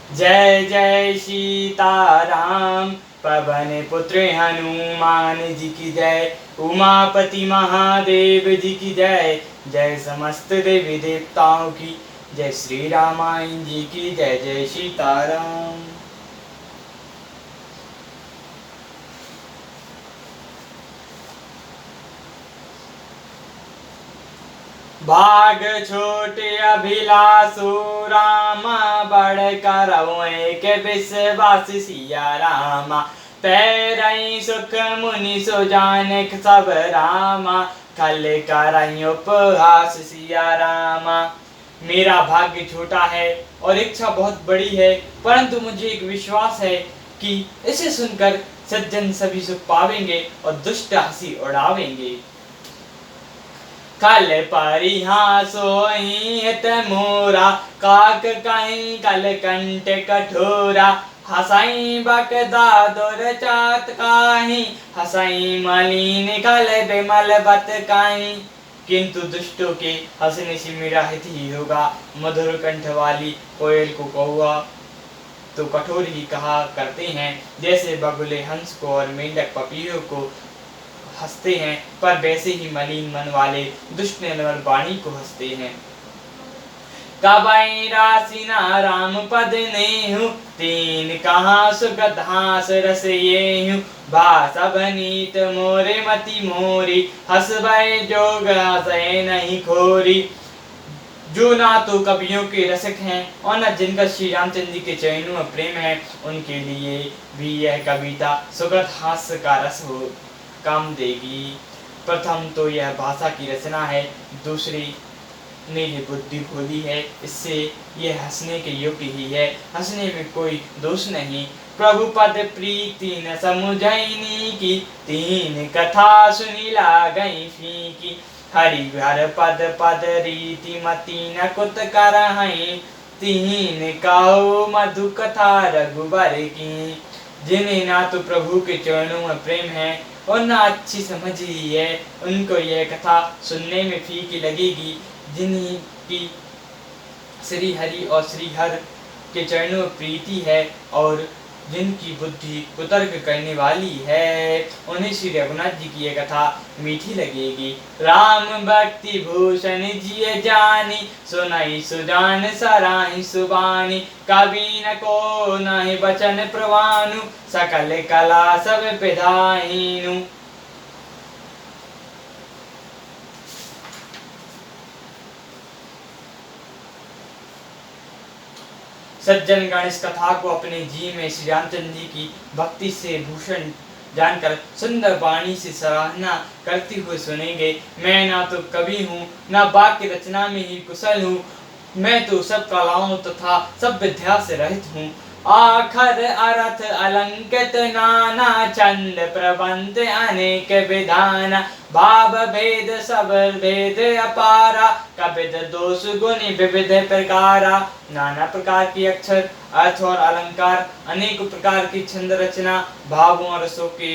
जय जय सीताराम। पवन पुत्र हनुमान जी की जय। उमापति महादेव जी की जय। जय समस्त देवी देवताओं की जय। श्री रामायण जी की जय। जय सीताराम। भाग छोटे अभिलाषो रामा बड़ करौ के विश्वास सिया रामा। पैरई सुख मुनि सो जानक सब रामा। कल करई उपहास सिया रामा। मेरा भाग्य छोटा है और इच्छा बहुत बड़ी है, परंतु मुझे एक विश्वास है कि इसे सुनकर सज्जन सभी सुख पावेंगे और दुष्ट हंसी उड़ावेंगे। कल परिहासोई हित मोरा। काक कहीं कल कंठ कठोरा। हसाई बकदा दुर चात काहीं। हसाई मलिन कल बिमल बत काहीं। किंतु दुष्टों के हंसने से मेरा हित ही होगा। मधुर कंठ वाली कोयल को कौआ तो कठोर ही कहा करते हैं, जैसे बगुले हंस को और मेंढक पपीहों को हंसते हैं, पर वैसे ही मलिन मन वाले दुष्ट निर्मल वाणी को हंसते हैं। कबई रासिना राम पद नेहु। तीन कहाँ सुगत हास रस येहु। भाषा नीत मोरे मति मोरी। हंसबै जोग हंसै नहीं खोरी। जो ना तो कवियों के रसिक हैं और न जिनका श्री रामचंद्र जी के चरणों में प्रेम है, उनके लिए भी यह कविता सुगत हास्य का रस हो काम देगी। प्रथम तो यह भाषा की रचना है, दूसरी मेरी बुद्धि भोली है, इससे यह हंसने के योग्य ही है। हंसने में कोई दोष नहीं। प्रभु पद प्रीति न समुझैनी की। तीन कथा सुनी लागई फीकी। हरि हर पद पद रीति मति न कुत करहै। तीन कहो मधु कथा रघुबर की। जिन्हें ना तो प्रभु के चरणों में प्रेम है और ना अच्छी समझ ही है, उनको यह कथा सुनने में फीकी लगेगी। जिन्हीं की श्री हरि और श्री हर के चरणों में प्रीति है और जिनकी बुद्धि कुतर्क करने वाली है, उन्हें श्री रघुनाथ जी की यह कथा मीठी लगेगी। राम भक्ति भूषण जिय जानी। सुनाई सुजान सराही सुबानी। कवि न को नहीं बचन प्रवानु। सकल कला सब पिधाहीनु। सज्जन गण इस कथा को अपने जी में श्री रामचंद्र जी की भक्ति से भूषण जानकर सुंदर वाणी से सराहना करते हुए सुनेंगे। मैं ना तो कवि हूँ, ना वाक्य रचना में ही कुशल हूँ। मैं तो सब कलाओं तथा सब विद्या से रहित हूँ। आखर अर्थ अलंकृत नाना। छंद प्रबंध अनेक विधान। भाव भेद सब भेद अपारा। कविद दोष गुण विविध प्रकारा। नाना प्रकार के अक्षर, अर्थ और अलंकार, अनेक प्रकार की छंद रचना, भावों और रसों के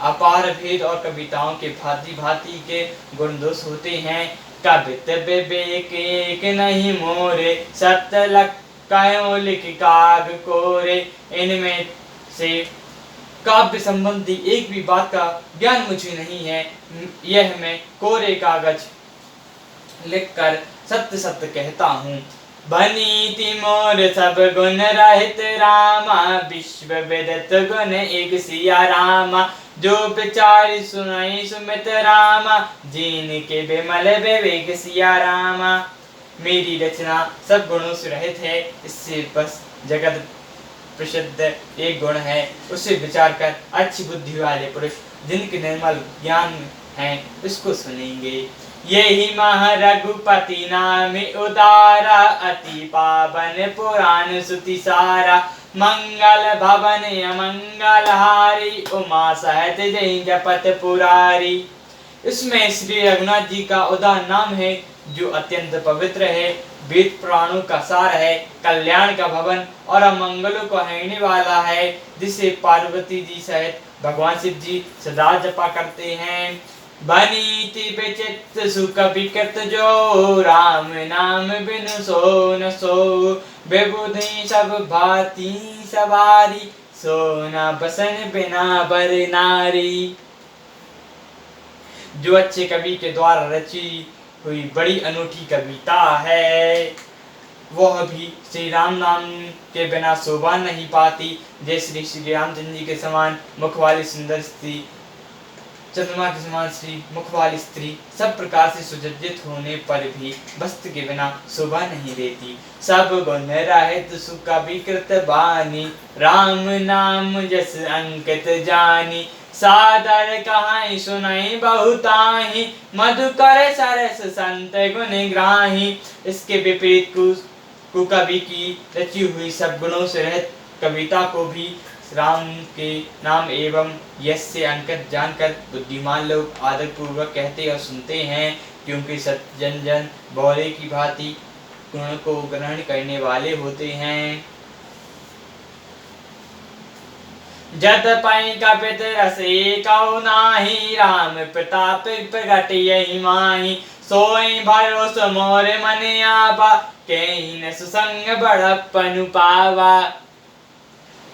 अपार भेद और कविताओं के भांति भांति के गुण दोष होते हैं। कवित विवेक एक नहीं मोरे। सत्य लक कयो लिख काग कोरे। इनमें से काव्य संबंधी एक भी बात का ज्ञान मुझे नहीं है। यह मैं कोरे कागज लिखकर सत्य सत्य कहता हूँ। बनीति मोर सब गुण रहित रामा। विश्व विदित गुण एक सिया रामा। जो विचार सुनाई सुमित रामा। जीन के विमल विवेक सिया रामा। मेरी रचना सब गुणों से रहित है, इससे बस जगत प्रसिद्ध एक गुण है। उसे विचार कर अच्छी बुद्धि वाले पुरुष जिनके निर्मल ज्ञान है उसको सुनेंगे। यही मह रघुपति नाम उदारा। अति पावन पुराण सुति सारा। मंगल भवन अमंगल हारी। उमा सहत जय जपत पुरारी। इसमें श्री रघुनाथ जी का उदार नाम है जो अत्यंत पवित्र है, वेद पुराणों का सार है, कल्याण का भवन और अमंगलों को हरने वाला है, जिसे पार्वती जी सहित भगवान शिव जी सदा जपा करते हैं। बनीति विचित्र सुख विकृत जो। राम नाम बिनु सो न सो। बेबुधि सब भांति सवारी, सोना बसन बिना बर नारी। जो अच्छे कवि के द्वारा रची हुई बड़ी अनूठी कविता है, वह भी श्री राम नाम के बिना शोभा नहीं पाती। जैसे श्री रामचंद्र जी के समान मुख वाली सुंदर स्त्री, चंद्रमा के समान श्री मुख वाली स्त्री सब प्रकार से सुसज्जित होने पर भी वस्त्र के बिना शोभा नहीं देती। सब गुण रहित सुख विकृत बानी, राम नाम जस अंकित जानी। सादर कहाई सुनाई बहुताही, मधुकर सरस संत गुण ग्राही। इसके विपरीत कुकवि की रची हुई सब गुणों से रहित कविता को भी राम के नाम एवं यश से अंकित जानकर बुद्धिमान लोग आदर पूर्वक कहते और सुनते हैं, क्योंकि सज्जन जन बौरे की भांति गुण को ग्रहण करने वाले होते हैं। जत पै कपित रसे कौ नाही, राम प्रताप प्रगट यही माही। सोई भरोस मोर मन आवा, कहीं न सुसंग बड़प्पन पावा।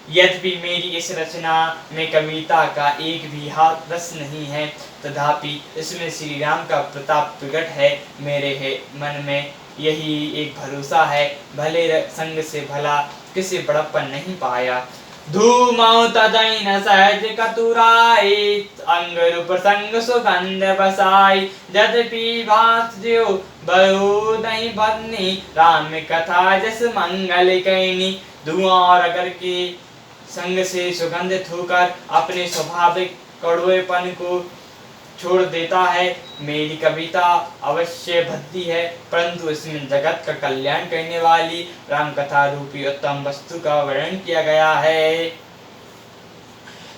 यद्यपि मेरी इस रचना में कविता का एक भी हाथ रस नहीं है, तथापि इसमें श्री राम का प्रताप प्रकट है। मेरे मन में यही एक भरोसा है, भले संग से भला किसी बड़प्पन नहीं पाया। धूमौ तदई न सहज कतुराई, अंग रूप संग सुगंध बसाई। यद्यपि भास ज्यो बहु नहीं बदनी, राम कथा जस मंगल कैनी। धुआं और अगर के संग से सुगंधित होकर अपने स्वाभाविक कड़वेपन को छोड़ देता है। मेरी कविता अवश्य भद्दी है, परंतु इसमें जगत का कल्याण करने वाली राम कथा रूपी उत्तम वस्तु का वर्णन किया गया है।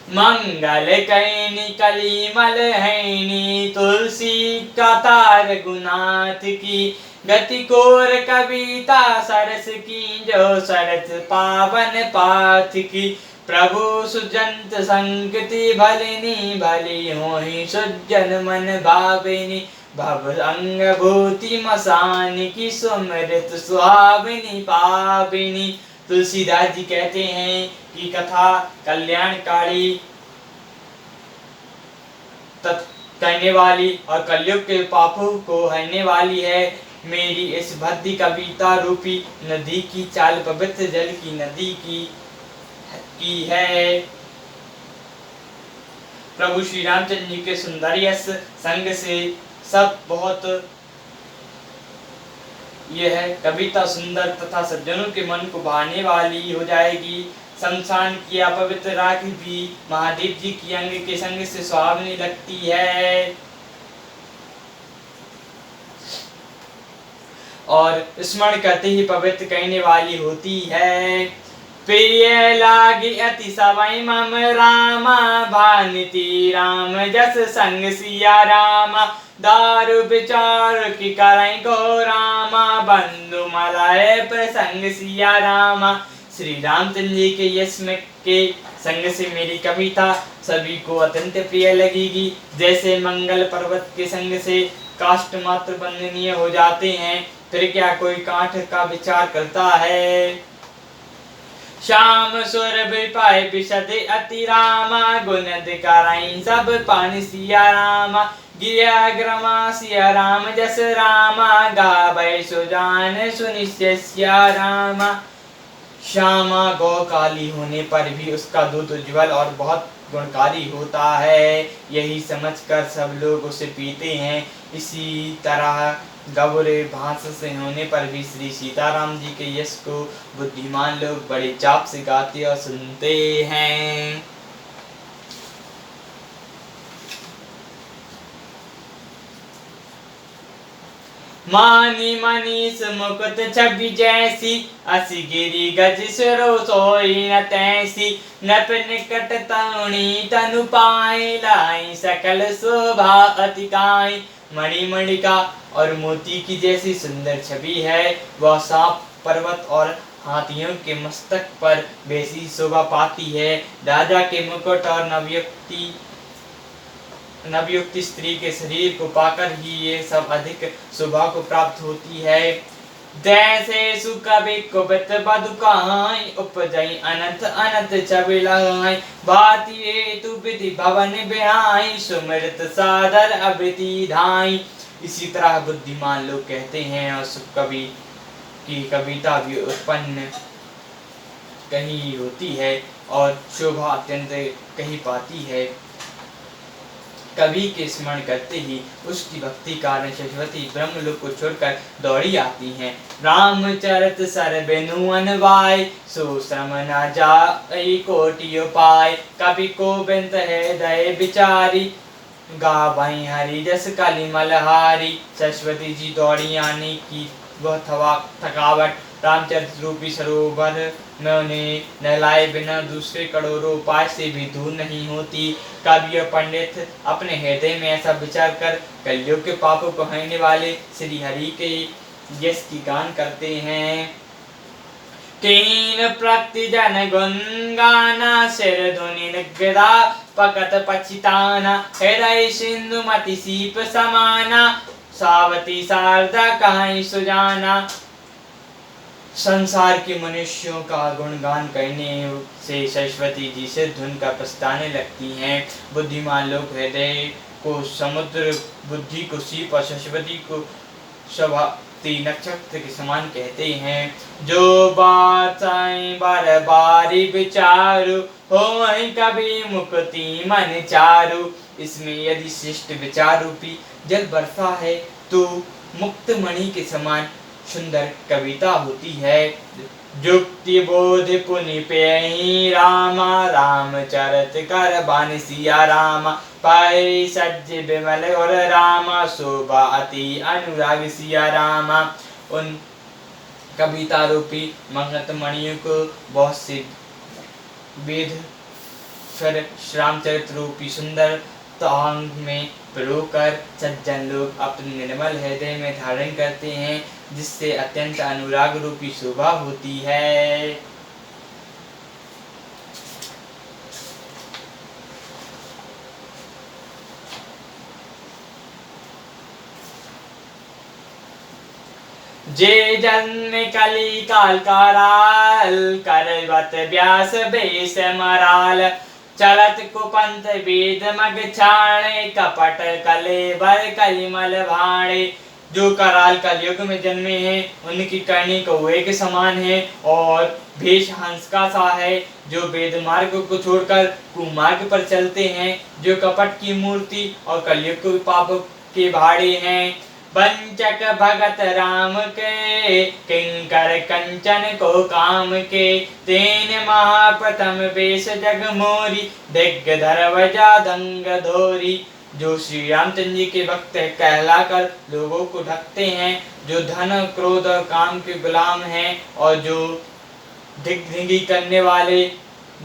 मंगल कैनी कलिमल हैनी, तुलसी का तार गुनाथ की। गति कोर कविता सरस की, जो सरस पावन पाथ की। प्रभु सुजंत संगति भलिनी, भली होहि सुजन मन भाविनी। भव अंग भूति मसानी की, सुमृत सुहाविनी पाविनी। तुलसीदास जी कहते हैं कि कथा कल्याणकारी करने वाली और कलयुग के पापों को हरने वाली है। मेरी इस भद्दी कविता रूपी नदी की चाल पवित्र जल की नदी की है। प्रभु श्री रामचंद्र जी के सुंदर यश संग से सब बहुत यह कविता सुंदर तथा सज्जनों के मन को भाने वाली हो जाएगी। शमशान की अपवित्र राख भी महादेव जी की अंग के संग से सुहावनी लगती है और स्मरण करते ही पवित्र करने वाली होती है। प्रिय लागी अति सवै मम रामा, भानिति राम जस संग सिया रामा। दारु विचार की करई गो रामा, बंधु मलय प्रसंग सिया रामा। श्री रामचंद्र जी के यश में के संग से मेरी कविता सभी को अत्यंत प्रिय लगेगी। जैसे मंगल पर्वत के संग से काष्ठ मात्र वंदनीय हो जाते हैं, फिर क्या कोई काठ का विचार करता है। श्याम सुर विपाय विशद अति रामा, गुण दिकाराई सब पानी सिया रामा। गिया ग्रमा सिया राम जस रामा, गावै सुजान सुनिश्चय सिया रामा। श्यामा गौ काली होने पर भी उसका दूध उज्ज्वल और बहुत गुणकारी होता है, यही समझकर सब लोग उसे पीते हैं। इसी तरह गौरे भांस से होने पर भी श्री सीताराम जी के यश को बुद्धिमान लोग बड़े चाप से गाते और सुनते हैं। मानी मनीष मुकुट छवि जैसी, असी गिरी गज सिरो सोई न तैसी। नप निकट तरुणी तनु पाए, लाई सकल शोभा अति काई। मणिमणिका और मोती की जैसी सुंदर छवि है, वह सांप पर्वत और हाथियों के मस्तक पर बेसी शोभा पाती है। राजा के मुकुट और नवयुक्ति स्त्री के शरीर को पाकर ही ये सब अधिक शोभा को प्राप्त होती है। जैसे सुकवि कुबित बदुकाई उपजई अनंत अनंत छबिलाई भांति हेतु विधि भवन बिहाई सुमृत सादर अवृति धाई। इसी तरह बुद्धिमान लोग कहते हैं और सुकवि की कविता भी उत्पन्न कहीं होती है और शोभा अत्यंत कहीं पाती है। कवि के स्मरण करते ही उसकी भक्ति कारण सरस्वती ब्रह्मलोक को छोड़कर दौड़ी आती हैं। रामचरित सर बिनु अनवाय सो श्रम न जाय कोटि उपाय कवि को बिंत है दय बिचारी गावई हरि जस कलि मलहारी। सरस्वती जी दौड़ी आने की वह थकावट रामचरित रूपी सरोवर में उन्हें नहलाए बिना दूसरे करोड़ों उपाय से भी दूर नहीं होती। कवि और पंडित अपने हृदय में ऐसा विचार कर कलयुग के पापों को हरने वाले श्री हरि के यश की गान करते हैं। तीन प्रति जन गुण गाना सिर धुनि निगदा पकत पछिताना हृदय सिंधु मति सीप समाना सावती शारदा कहीं सुजाना। संसार के मनुष्यों का गुणगान करने से सरस्वती जी से धुन का प्रस्ताने लगती हैं। बुद्धिमान लोग हृदय को समुद्र बुद्धि को सीप और सरस्वती को शोभाती नक्षत्र के समान कहते हैं। जो बात बार बारी विचारु हो कभी मुक्ति मन चारु। इसमें यदि श्रेष्ठ विचार रूपी जल बरसा है तो मुक्त मणि के समान सुंदर कविता होती है। जुक्ति बोध पुनि पेहि रामा रामचरित कर बानि सिया रामा पाई सज्ज विमल और रामा शोभा अति अनुराग सिया रामा। उन कविता रूपी मंगत मणियों को बहुत से वेद फिर रामचरित रूपी सुंदर तांग में पिरोकर सज्जन लोग अपने निर्मल हृदय में धारण करते हैं जिससे अत्यंत अनुराग रूपी शोभा होती है। जे जन्म कली काल कराल करवत व्यास बेस मराल चलत कुपंथ वेद मग छाणे कपट कलेवर कलिमल भाणे। जो कराल कलयुग में जन्मे हैं उनकी करनी कौवे के समान है और भेष हंस का सा है। जो वेद मार्ग को छोड़कर कुमार्ग पर चलते हैं जो कपट की मूर्ति और कलयुग के पाप के भाड़े हैं। वंचक भगत राम के किंकर कंचन को काम के तेन महाप्रथम वेश जग मोरी दिग्गधर वजा दंग धोरी। जो श्री रामचंद्र जी के भक्त कहलाकर लोगों को ढकते हैं जो धन क्रोध और काम के गुलाम हैं और जो दिग्धिंगी करने वाले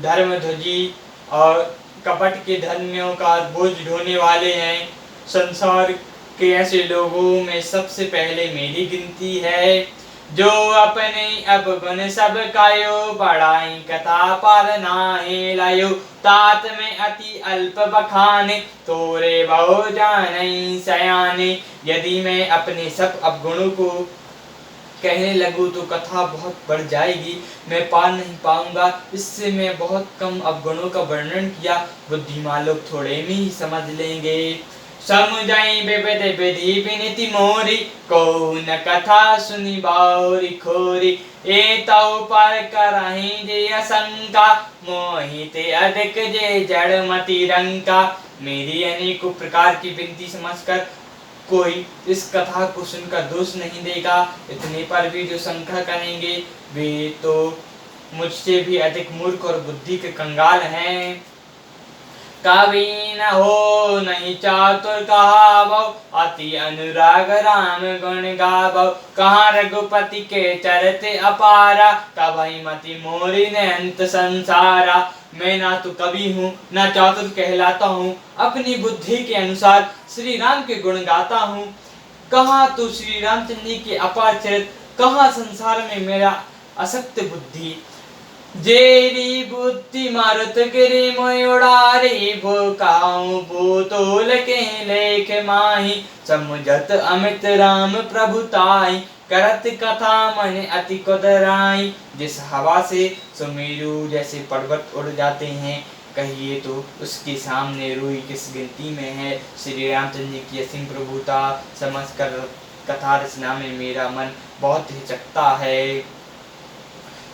धर्मध्वजी और कपट के धर्मियों का बोझ ढोने वाले हैं। संसार के ऐसे लोगों में सबसे पहले मेरी गिनती है। जो अपने अब गुण सब कायो बढ़ाई कथा पार नाहि लायो तात में अति अल्प बखाने तोरे बहु जाने सयाने। यदि मैं अपने सब अवगुणों को कहने लगूं तो कथा बहुत बढ़ जाएगी, मैं पार नहीं पाऊंगा। इससे मैं बहुत कम अवगुणों का वर्णन किया, बुद्धिमान लोग थोड़े में ही समझ लेंगे। समुझाई विविध विधि विनिति मोरी को न कथा सुनी बाउरी खोरी एतौ पर करहि जे असंका मोहिते अधिक जे जड़ मति रंका। मेरी अनेकों प्रकार की विनती समझकर कोई इस कथा को सुनकर दोष नहीं देगा। इतने पर भी जो शंका करेंगे वे तो मुझसे भी अधिक मूर्ख और बुद्धि के कंगाल हैं। कवि न हो नहीं चातुर कहावो अति अनुराग राम गुण गावो। कहाँ रघुपति के चरते अपारा कवि मति मोरी ने अंत संसारा। मैं ना तो कवि हूँ ना चातुर कहलाता हूँ, अपनी बुद्धि के अनुसार श्री राम के गुण गाता हूँ। कहाँ तो श्री रामचंद्र जी के अपार चरित, कहाँ संसार में मेरा असक्त बुद्धि। जेरी बुद्धि मारुत गिरि मोय उड़ारी भो काहू भूतोल के लेख माही। समुझत अमित राम प्रभुताई करत कथा मन अति कुदराई। जिस हवा से सुमेरु जैसे पर्वत उड़ जाते हैं, कहिए तो उसके सामने रूई किस गिनती में है। श्री रामचंद्र जी की असीम प्रभुता समझ कर कथा रचना में मेरा मन बहुत हिचकता है।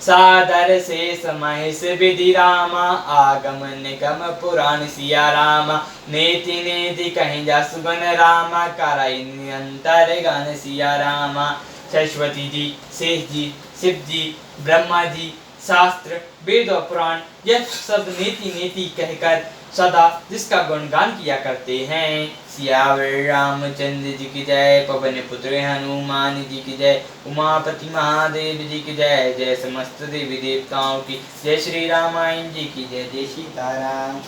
सादर से समय से विधि रामा, आगम निगम पुराण सिया रामा। नेति नेति कहीं जा सुगन रामा, कराई निरंतर गान सिया रामा। सरस्वती जी, शेष जी, शिव जी, ब्रह्मा जी, शास्त्र, वेद और पुराण, यह सब नेति नेति कहकर सदा जिसका गुणगान किया करते हैं। सियावर रामचंद्र जी की जय, पवन पुत्र हनुमान जी की जय, उमापति महादेव जी की जय, जय समस्त देवी देवताओं की, जय श्री रामायण जी की जय, जय सीताराम।